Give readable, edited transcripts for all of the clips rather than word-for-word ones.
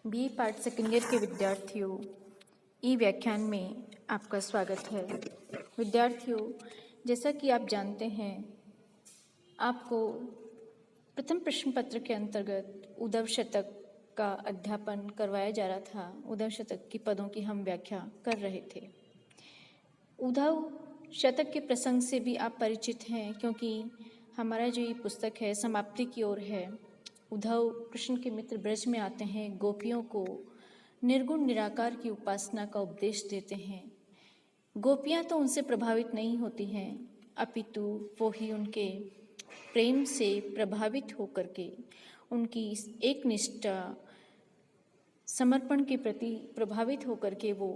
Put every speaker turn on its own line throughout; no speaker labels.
B part second year के विद्यार्थियों, ई व्याख्यान में आपका स्वागत है। विद्यार्थियों, जैसा कि आप जानते हैं, आपको प्रथम प्रश्न पत्र के अंतर्गत उद्धव शतक का अध्यापन करवाया जा रहा था। उद्धव शतक की पदों की हम व्याख्या कर रहे थे। उद्धव शतक के प्रसंग से भी आप परिचित हैं, क्योंकि हमारा जो ये पुस्तक है समाप्ति की ओर है। उद्धव कृष्ण के मित्र ब्रज में आते हैं, गोपियों को निर्गुण निराकार की उपासना का उपदेश देते हैं। गोपियां तो उनसे प्रभावित नहीं होती हैं, अपितु वो ही उनके प्रेम से प्रभावित होकर के उनकी एक निष्ठा समर्पण के प्रति प्रभावित होकर के वो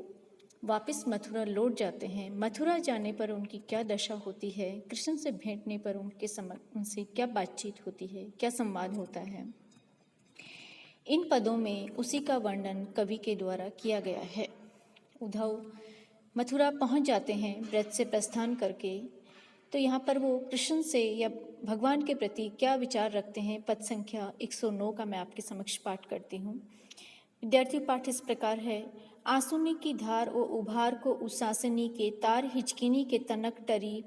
वापस मथुरा लौट जाते हैं। मथुरा जाने पर उनकी क्या दशा होती है, कृष्ण से भेंटने पर उनसे क्या बातचीत होती है, क्या संवाद होता है, इन पदों में उसी का वर्णन कवि के द्वारा किया गया है। उद्धव मथुरा पहुंच जाते हैं ब्रज से प्रस्थान करके। तो यहाँ पर वो कृष्ण से या भगवान के प्रति क्या विचार रखते हैं, पद संख्या 109 का मैं आपके समक्ष पाठ करती हूँ। विद्यार्थी, पाठ इस प्रकार है। आंसुनी की धार ओ उभार को उसासनी के तार हिचकिनी के तनक टरी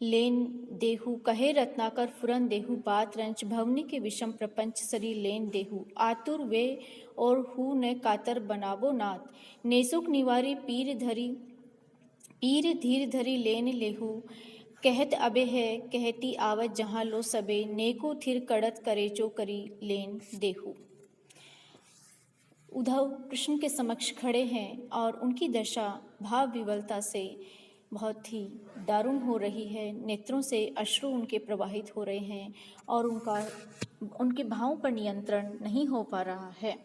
लेन देहु कहे रत्नाकर फुरन देहु बात रंच भवनी के विषम प्रपंच सरी लेन देहु आतुर वे और हु ने कातर बनावो नाथ नेसुक निवारी पीर धीर धरी लेन लेहु कहत अबे है कहती आवत जहाँ लो सबे नेको थिर कड़त करे जो करी लेन देहु। उद्धव कृष्ण के समक्ष खड़े हैं और उनकी दशा भाव विवलता से बहुत ही दारुण हो रही है। नेत्रों से अश्रु उनके प्रवाहित हो रहे हैं और उनके भावों पर नियंत्रण नहीं हो पा रहा है।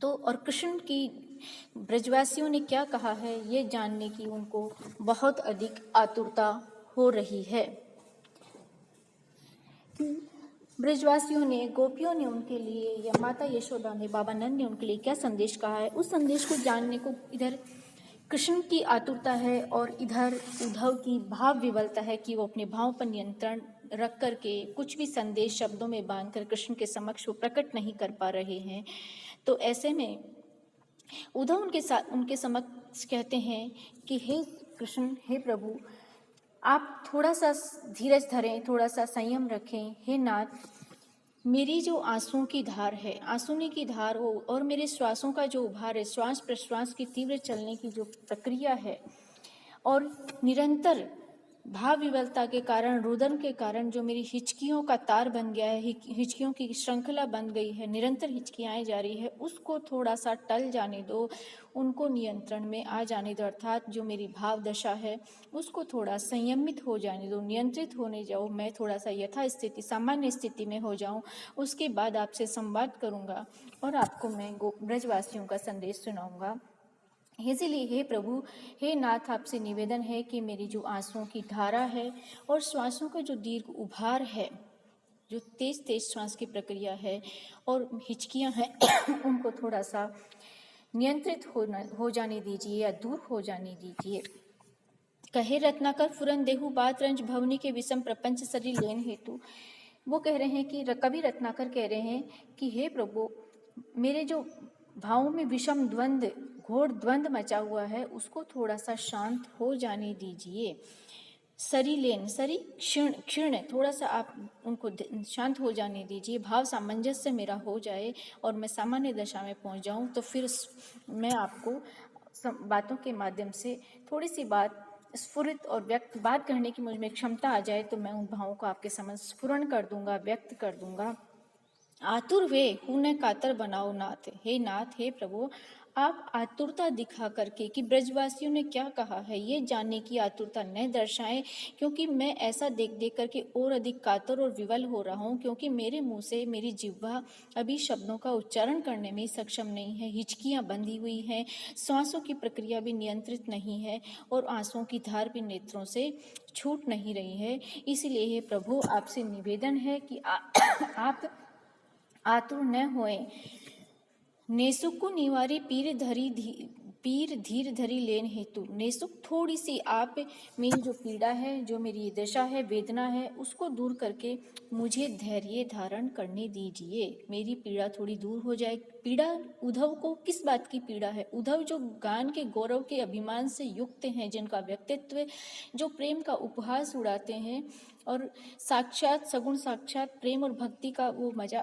तो और कृष्ण की ब्रजवासियों ने क्या कहा है, ये जानने की उनको बहुत अधिक आतुरता हो रही है। ब्रजवासियों ने, गोपियों ने उनके लिए, या माता यशोदा ने, बाबा नंद ने उनके लिए क्या संदेश कहा है, उस संदेश को जानने को इधर कृष्ण की आतुरता है और इधर उद्धव की भाव विवलता है कि वो अपने भाव पर नियंत्रण रख करके कुछ भी संदेश शब्दों में बांधकर कृष्ण के समक्ष वो प्रकट नहीं कर पा रहे हैं। तो ऐसे में उद्धव उनके समक्ष कहते हैं कि हे कृष्ण, हे प्रभु, आप थोड़ा सा धीरज धरें, थोड़ा सा संयम रखें। हे नाथ, मेरी जो आंसुओं की धार है, आंसुनी की धार हो, और मेरे श्वासों का जो उभार है, श्वास प्रश्वास की तीव्र चलने की जो प्रक्रिया है, और निरंतर भाव विवलता के कारण, रुदन के कारण जो मेरी हिचकियों का तार बन गया है, हिचकियों की श्रृंखला बन गई है, निरंतर हिचकियाँ जा रही है, उसको थोड़ा सा टल जाने दो, उनको नियंत्रण में आ जाने दो। अर्थात जो मेरी भाव दशा है उसको थोड़ा संयमित हो जाने दो, नियंत्रित होने जाओ, मैं थोड़ा सा यथास्थिति, सामान्य स्थिति में हो जाऊं। उसके बाद आपसे संवाद करूंगा और आपको मैं ब्रजवासियों का संदेश सुनाऊंगा। इसीलिए हे प्रभु, हे नाथ, आपसे निवेदन है कि मेरी जो आंसुओं की धारा है और श्वासों का जो दीर्घ उभार है, जो तेज तेज श्वास की प्रक्रिया है और हिचकियां हैं उनको थोड़ा सा नियंत्रित हो जाने दीजिए या दूर हो जाने दीजिए। कहे रत्नाकर फुरन देहु बात रंज भवनी के विषम प्रपंच सरी लेन हेतु। वो कह रहे हैं कि कवि रत्नाकर कह रहे हैं कि हे प्रभु, मेरे जो भावों में विषम द्वंद्व, घोर द्वंद्व मचा हुआ है, उसको थोड़ा सा शांत हो जाने दीजिए। सरी लेन, सरी क्षीण, थोड़ा सा आप उनको शांत हो जाने दीजिए, भाव सामंजस्य मेरा हो जाए और मैं सामान्य दशा में पहुंच जाऊं, तो फिर मैं आपको बातों के माध्यम से थोड़ी सी बात स्फुरित और बात करने की मुझ में क्षमता आ जाए, तो मैं उन भावों को आपके समझ स्फुरण कर दूंगा, व्यक्त कर दूंगा। आतुर वे हुने कातर बनाओ नाथ। हे नाथ, हे प्रभु, आप आतुरता दिखा करके कि ब्रजवासियों ने क्या कहा है ये जानने की आतुरता न दर्शाएं, क्योंकि मैं ऐसा देख देख करके और अधिक कातर और विवल हो रहा हूँ, क्योंकि मेरे मुंह से मेरी जिह्वा अभी शब्दों का उच्चारण करने में सक्षम नहीं है, हिचकियाँ बंधी हुई हैं, श्वासों की प्रक्रिया भी नियंत्रित नहीं है और आंसुओं की धार भी नेत्रों से छूट नहीं रही है। इसीलिए हे प्रभु, आपसे निवेदन है कि आप आतुर न होए। नेसुकु निवारी पीर धीर धरी लेन हेतु नेसुख थोड़ी सी आप मेरी जो पीड़ा है, जो मेरी दशा है, वेदना है, उसको दूर करके मुझे धैर्य धारण करने दीजिए। मेरी पीड़ा थोड़ी दूर हो जाए। पीड़ा उद्धव को किस बात की पीड़ा है? उद्धव जो ज्ञान के गौरव के अभिमान से युक्त हैं, जिनका व्यक्तित्व जो प्रेम का उपहास उड़ाते हैं और साक्षात सगुण साक्षात प्रेम और भक्ति का वो मजा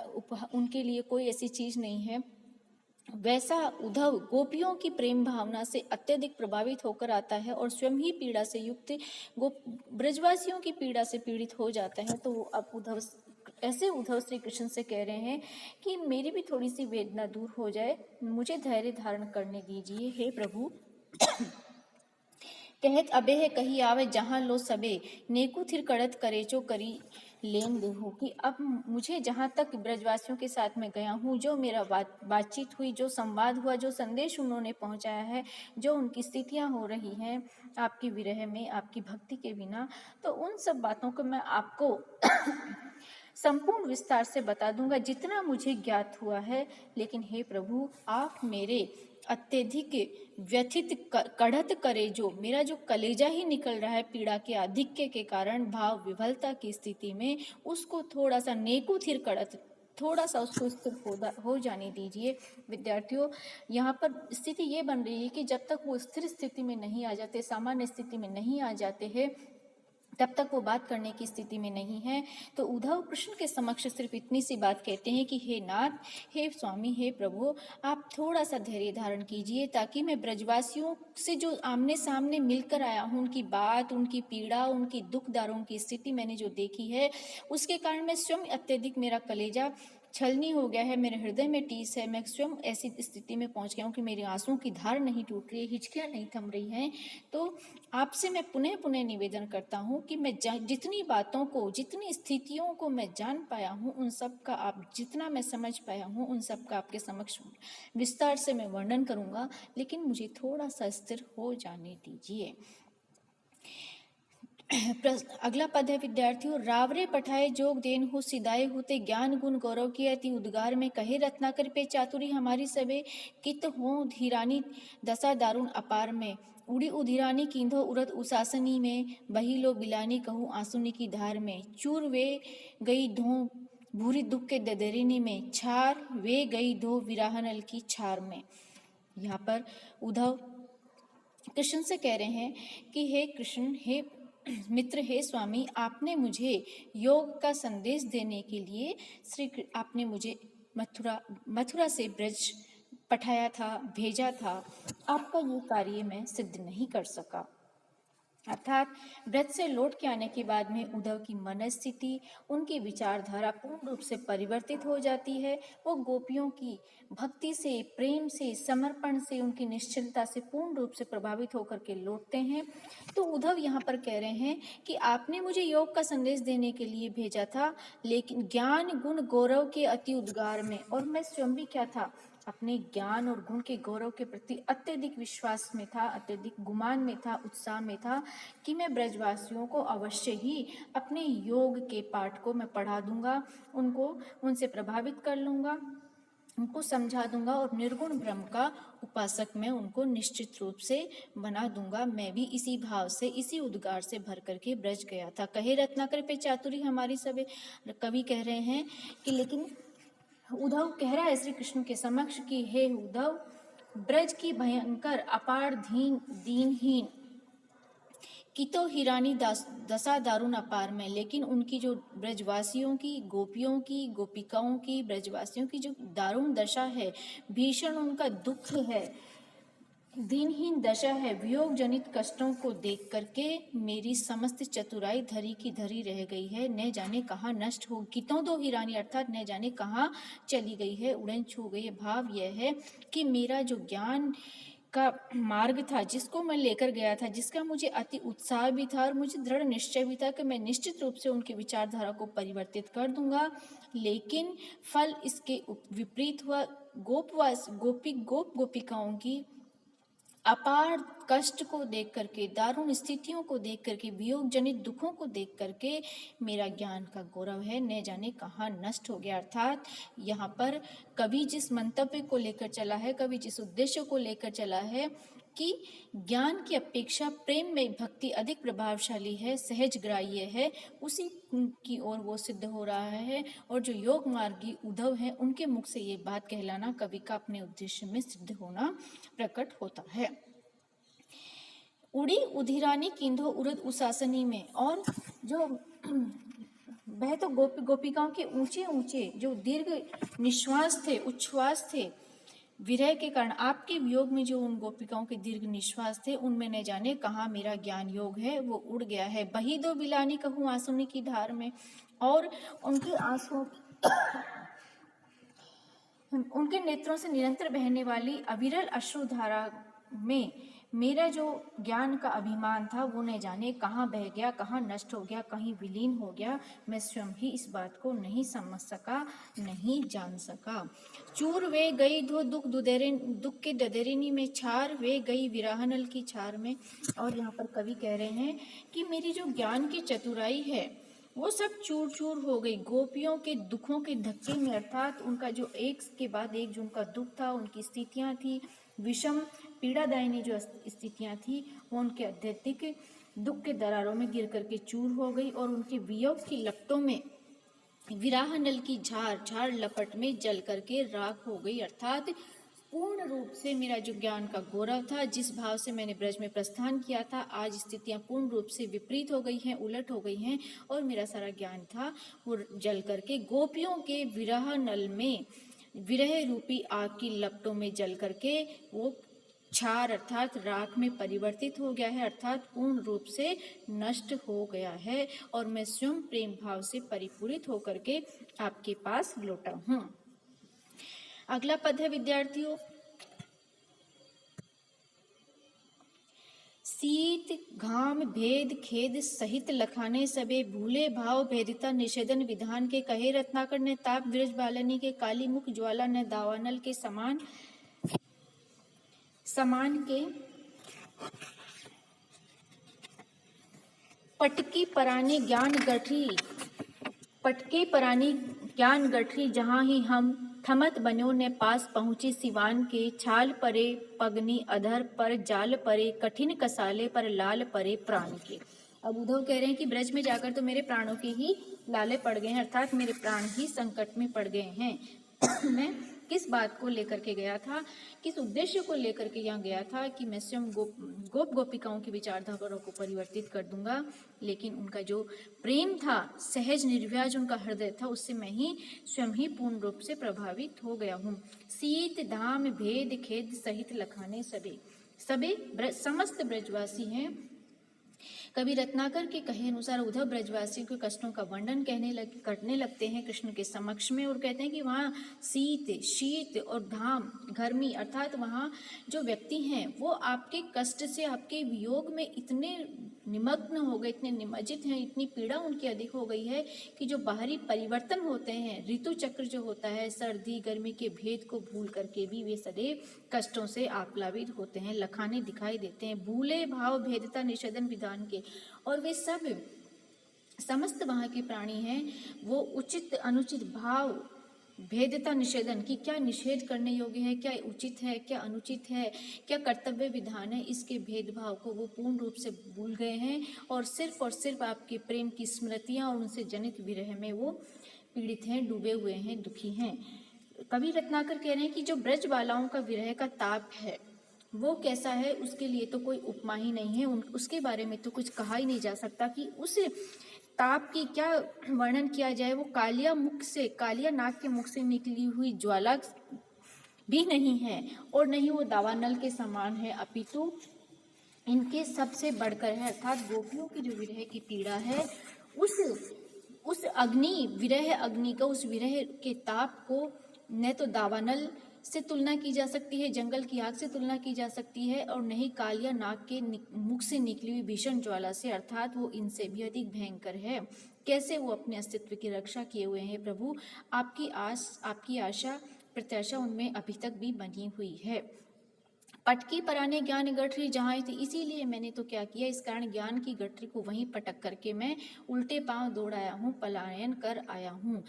उनके लिए कोई ऐसी चीज नहीं है, वैसा उद्धव गोपियों की प्रेम भावना से अत्यधिक प्रभावित होकर आता है और स्वयं ही पीड़ा से युक्त ब्रजवासियों की पीड़ा से पीड़ित हो जाता है। तो अब उद्धव श्री कृष्ण से कह रहे हैं कि मेरी भी थोड़ी सी वेदना दूर हो जाए, मुझे धैर्य धारण करने दीजिए हे प्रभु। कहत अबे है कही आवे जहाँ लो सबे, नेकु थिर कड़त करे जो करी लेन देहु। कि अब मुझे जहाँ तक ब्रजवासियों के साथ में गया हूँ, जो मेरा बातचीत हुई, जो संवाद हुआ, जो संदेश उन्होंने पहुँचाया है, जो उनकी स्थितियाँ हो रही हैं आपकी विरह में, आपकी भक्ति के बिना, तो उन सब बातों को मैं आपको संपूर्ण विस्तार से बता दूंगा जितना मुझे ज्ञात हुआ है। लेकिन हे प्रभु, आप मेरे अत्यधिक व्यथित कढ़त करे, जो मेरा जो कलेजा ही निकल रहा है पीड़ा के आधिक्य के कारण, भाव विभलता की स्थिति में, उसको थोड़ा सा नेकु थिर कड़त, थोड़ा सा उसको स्थिर हो जाने दीजिए। विद्यार्थियों, यहाँ पर स्थिति ये बन रही है कि जब तक वो स्थिर स्थिति में नहीं आ जाते, सामान्य स्थिति में नहीं आ जाते हैं, तब तक वो बात करने की स्थिति में नहीं है। तो उद्धव कृष्ण के समक्ष सिर्फ इतनी सी बात कहते हैं कि हे नाथ, हे स्वामी, हे प्रभु, आप थोड़ा सा धैर्य धारण कीजिए, ताकि मैं ब्रजवासियों से जो आमने सामने मिलकर आया हूँ, उनकी बात, उनकी पीड़ा, उनकी दुख दारों की स्थिति मैंने जो देखी है, उसके कारण मैं स्वयं अत्यधिक, मेरा कलेजा छलनी हो गया है, मेरे हृदय में टीस है, मैं स्वयं ऐसी स्थिति में पहुंच गया हूँ कि मेरे आंसुओं की धार नहीं टूट रही है, हिचकियाँ नहीं थम रही हैं। तो आपसे मैं पुनः पुनः निवेदन करता हूँ कि मैं जितनी बातों को, जितनी स्थितियों को मैं जान पाया हूँ, उन सब का आप, जितना मैं समझ पाया हूँ, उन सब का आपके समक्ष विस्तार से मैं वर्णन करूँगा, लेकिन मुझे थोड़ा सा स्थिर हो जाने दीजिए। अगला पद है विद्यार्थियों, रावरे पठाए जोग देन हो सिदाए होते, ज्ञान गुण गौरव की अति उद्गार में, कहे रत्नाकर पे चातुरी हमारी सबे, कित हो धीरानी दशा दारुण अपार में, उड़ी उधिरानी कींधो उरत उसासनी में, बही लो बिलानी कहूँ आंसुनी की धार में, चूर वे गई धो भूरी दुख के ददरिनी में, छार वे गई धो विराहनल की छार में। यहाँ पर उद्धव कृष्ण से कह रहे हैं कि हे कृष्ण, हे मित्र, हे स्वामी, आपने मुझे योग का संदेश देने के लिए आपने मुझे मथुरा से ब्रज पठाया था, भेजा था। आपका ये कार्य मैं सिद्ध नहीं कर सका। अर्थात ब्रज से लौट के आने के बाद में उद्धव की मनस्थिति, उनकी विचारधारा पूर्ण रूप से परिवर्तित हो जाती है। वो गोपियों की भक्ति से, प्रेम से, समर्पण से, उनकी निश्चलता से पूर्ण रूप से प्रभावित होकर के लौटते हैं। तो उद्धव यहाँ पर कह रहे हैं कि आपने मुझे योग का संदेश देने के लिए भेजा था, लेकिन ज्ञान गुण गौरव के अति उद्गार में, और मैं स्वयं भी क्या था, अपने ज्ञान और गुण के गौरव के प्रति अत्यधिक विश्वास में था, अत्यधिक गुमान में था, उत्साह में था कि मैं ब्रजवासियों को अवश्य ही अपने योग के पाठ को मैं पढ़ा दूंगा, उनसे प्रभावित कर लूंगा, उनको समझा दूंगा और निर्गुण ब्रह्म का उपासक मैं उनको निश्चित रूप से बना दूंगा। मैं भी इसी भाव से, इसी उद्गार से भर करके ब्रज गया था। कहे रत्नाकर पे चातुरी हमारी सबे, कवि कह रहे हैं कि, लेकिन उद्धव कह रहा है श्री कृष्ण के समक्ष कि हे उद्धव, ब्रज की भयंकर अपार दीनहीन की तो हिरानी दशा दारुण अपार में, लेकिन उनकी जो ब्रजवासियों की, गोपियों की, गोपिकाओं की, ब्रजवासियों की जो दारुण दशा है, भीषण उनका दुख है, दीनहीन दशा है, वियोग जनित कष्टों को देख करके मेरी समस्त चतुराई धरी की धरी रह गई है, न जाने कहाँ नष्ट हो, कितों दो हिरानी, अर्थात न जाने कहाँ चली गई है, उड़न छू गई है। भाव यह है कि मेरा जो ज्ञान का मार्ग था, जिसको मैं लेकर गया था, जिसका मुझे अति उत्साह भी था और मुझे दृढ़ निश्चय भी था कि मैं निश्चित रूप से उनकी विचारधारा को परिवर्तित कर दूंगा, लेकिन फल इसके विपरीत हुआ। गोपिकाओं की अपार कष्ट को देख करके, दारुण स्थितियों को देख करके, वियोग जनित दुखों को देख करके मेरा ज्ञान का गौरव है न जाने कहाँ नष्ट हो गया। अर्थात यहाँ पर कवि जिस मंतव्य को लेकर चला है, कवि जिस उद्देश्य को लेकर चला है कि ज्ञान की अपेक्षा प्रेम में भक्ति अधिक प्रभावशाली है, सहज ग्राह्य है, उसी की ओर वो सिद्ध हो रहा है। और जो योग मार्गी उद्धव है, उनके मुख से ये बात कहलाना कवि का अपने उद्देश्य में सिद्ध होना प्रकट होता है। उड़ी उधिरानी किंधो उरद उसासनी में, और जो वह तो गोपिकाओं के ऊंचे ऊंचे जो दीर्घ निश्वास थे, उच्छ्वास थे, विरह के कारण आपके वियोग में जो उन गोपिकाओं के दीर्घ निश्वास थे, उनमें न जाने कहाँ मेरा ज्ञान योग है वो उड़ गया है। बही दो बिलानी कहूँ आंसुनी की धार में, और उनके आंसुओं उनके नेत्रों से निरंतर बहने वाली अविरल अश्रुधारा में मेरा जो ज्ञान का अभिमान था वो न जाने कहाँ बह गया, कहाँ नष्ट हो गया, कहीं विलीन हो गया। मैं स्वयं ही इस बात को नहीं समझ सका, नहीं जान सका। चूर वे गई धो दुख के ददेरिनी में छार, वे गई विराहनल की छार में। और यहाँ पर कवि कह रहे हैं कि मेरी जो ज्ञान की चतुराई है वो सब चूर चूर हो गई गोपियों के दुखों के धक्के में। अर्थात उनका जो एक के बाद एक जो उनका दुख था, उनकी स्थितियां थी, विषम पीड़ादायिनी जो स्थितियां थी, वो उनके अत्यधिक दुख के दरारों में गिर करके चूर हो गई, और उनके वियोग की लपटों में विराह नल की झाड़ लपट में जल करके राख हो गई। अर्थात पूर्ण रूप से मेरा जो ज्ञान का गौरव था, जिस भाव से मैंने ब्रज में प्रस्थान किया था, आज स्थितियां पूर्ण रूप से विपरीत हो गई हैं, उलट हो गई हैं, और मेरा सारा ज्ञान था वो जल करके गोपियों के विरह नल में, विरह रूपी आग की लपटों में जल करके वो क्षार अर्थात राख में परिवर्तित हो गया है, अर्थात पूर्ण रूप से नष्ट हो गया है, और मैं स्वयं प्रेम भाव से परिपूरित होकर के आपके पास लौटा हूँ। अगला पद है विद्यार्थियों, शीत घाम भेद खेद सहित लखाने सबे, भूले भाव भेदिता निषेधन विधान के, कहे रत्नाकर ने ताप विरज बालनी के, काली मुख ज्वाला न दावानल के समान के, पटकी परानी ज्ञान गठरी, जहाँ ही हम थमत बनो ने पास पहुँची सिवान के, छाल परे पगनी अधर पर जाल परे, कठिन कसाले पर लाल परे प्राण के। अब उद्धव कह रहे हैं कि ब्रज में जाकर तो मेरे प्राणों के ही लाले पड़ गए हैं, अर्थात मेरे प्राण ही संकट में पड़ गए हैं। मैं किस बात को लेकर के गया था, किस उद्देश्य को लेकर के यहाँ गया था कि मैं स्वयं गोपिकाओं की विचारधारा को परिवर्तित कर दूंगा, लेकिन उनका जो प्रेम था, सहज निर्व्याज उनका हृदय था, उससे मैं ही स्वयं ही पूर्ण रूप से प्रभावित हो गया हूँ। शीत धाम भेद खेद सहित लखाने सबे, समस्त ब्रजवासी हैं। कवि रत्नाकर के कहे अनुसार उद्धव ब्रजवासियों के कष्टों का वर्णन करने लगते हैं कृष्ण के समक्ष में, और कहते हैं कि वहाँ शीत और धाम गर्मी, अर्थात वहाँ जो व्यक्ति हैं वो आपके कष्ट से, आपके वियोग में इतने निमग्न हो गए, इतने निमज्जित हैं, इतनी पीड़ा उनकी अधिक हो गई है कि जो बाहरी परिवर्तन होते हैं, ऋतु चक्र जो होता है, सर्दी गर्मी के भेद को भूल करके भी वे सदैव कष्टों से आप्लावित होते हैं, लखाने दिखाई देते हैं। भूले भाव भेदता निषेधन विधान के, और वे सब समस्त वहाँ के प्राणी हैं, वो उचित अनुचित भाव भेदता निषेधन की, क्या निषेध करने योग्य है, क्या उचित है, क्या अनुचित है, क्या कर्तव्य विधान है, इसके भेदभाव को वो पूर्ण रूप से भूल गए हैं, और सिर्फ आपके प्रेम की स्मृतियाँ और उनसे जनित विरह में वो पीड़ित हैं, डूबे हुए हैं, दुखी हैं। कवि रत्नाकर कह रहे हैं कि जो ब्रज बालाओं का विरह का ताप है वो कैसा है, उसके लिए तो कोई उपमा ही नहीं है, उसके बारे में तो कुछ कहा ही नहीं जा सकता कि उस ताप की क्या वर्णन किया जाए। वो कालिया नाग के मुख से निकली हुई ज्वाला भी नहीं है, और नहीं वो दावानल के समान है, अपितु इनके सबसे बढ़कर है। अर्थात गोपियों की जो विरह की पीड़ा है, उस विरह अग्नि का, उस विरह के ताप को न तो दावानल से तुलना की जा सकती है, जंगल की आग से तुलना की जा सकती है, और नहीं कालिया नाग के मुख से निकली हुई भीषण ज्वाला से, अर्थात वो इनसे भी अधिक भयंकर है। कैसे वो अपने अस्तित्व की रक्षा किए हुए हैं प्रभु, आपकी आशा प्रत्याशा उनमें अभी तक भी बनी हुई है। पटकी पराने ज्ञान गठरी जहाँ थी, इसीलिए मैंने तो क्या किया, इस कारण ज्ञान की गठरी को वहीं पटक करके मैं उल्टे पांव दौड़ाया हूँ, पलायन कर आया हूँ।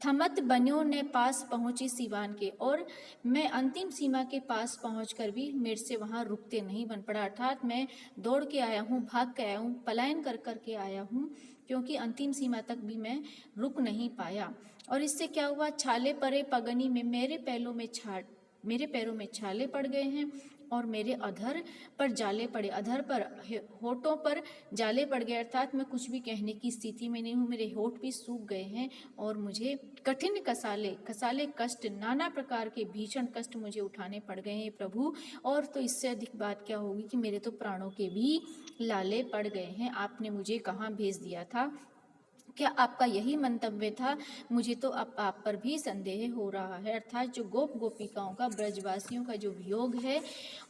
थमत बन्यों ने पास पहुँची सिवान के, और मैं अंतिम सीमा के पास पहुँचकर भी मेरे से वहाँ रुकते नहीं बन पड़ा, अर्थात मैं दौड़ के आया हूँ, भाग के आया हूँ, पलायन कर करके आया हूँ, क्योंकि अंतिम सीमा तक भी मैं रुक नहीं पाया। और इससे क्या हुआ, छाले परे पगनी में मेरे पैरों में छाले पड़ गए हैं, और मेरे अधर पर जाले पड़े, अधर पर होठों पर जाले पड़ गए, अर्थात मैं कुछ भी कहने की स्थिति में नहीं हूँ, मेरे होठ भी सूख गए हैं, और मुझे कठिन कसाले कष्ट, नाना प्रकार के भीषण कष्ट मुझे उठाने पड़ गए हैं प्रभु। और तो इससे अधिक बात क्या होगी कि मेरे तो प्राणों के भी लाले पड़ गए हैं। आपने मुझे कहाँ भेज दिया था? क्या आपका यही मंतव्य था? मुझे तो अब आप पर भी संदेह हो रहा है। अर्थात जो गोप गोपिकाओं का, ब्रजवासियों का जो वियोग है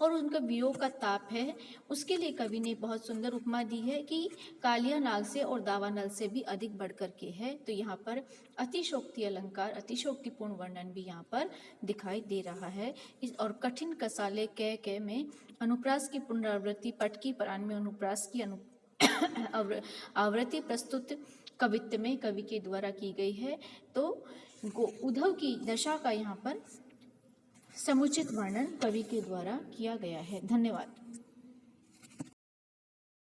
और उनका वियोग का ताप है, उसके लिए कवि ने बहुत सुंदर उपमा दी है कि कालिया नाग से और दावानल से भी अधिक बढ़ कर के है। तो यहाँ पर अतिशोक्ति अलंकार, अतिशोक्तिपूर्ण वर्णन भी यहाँ पर दिखाई दे रहा है। और कठिन कसाले कै में अनुप्रास की पुनरावृत्ति, पटकी परान में अनुप्रास की आवृत्ति प्रस्तुत कवित्व में कवि के द्वारा की गई है। तो उद्धव की दशा का यहाँ पर समुचित वर्णन कवि के द्वारा किया गया है। धन्यवाद।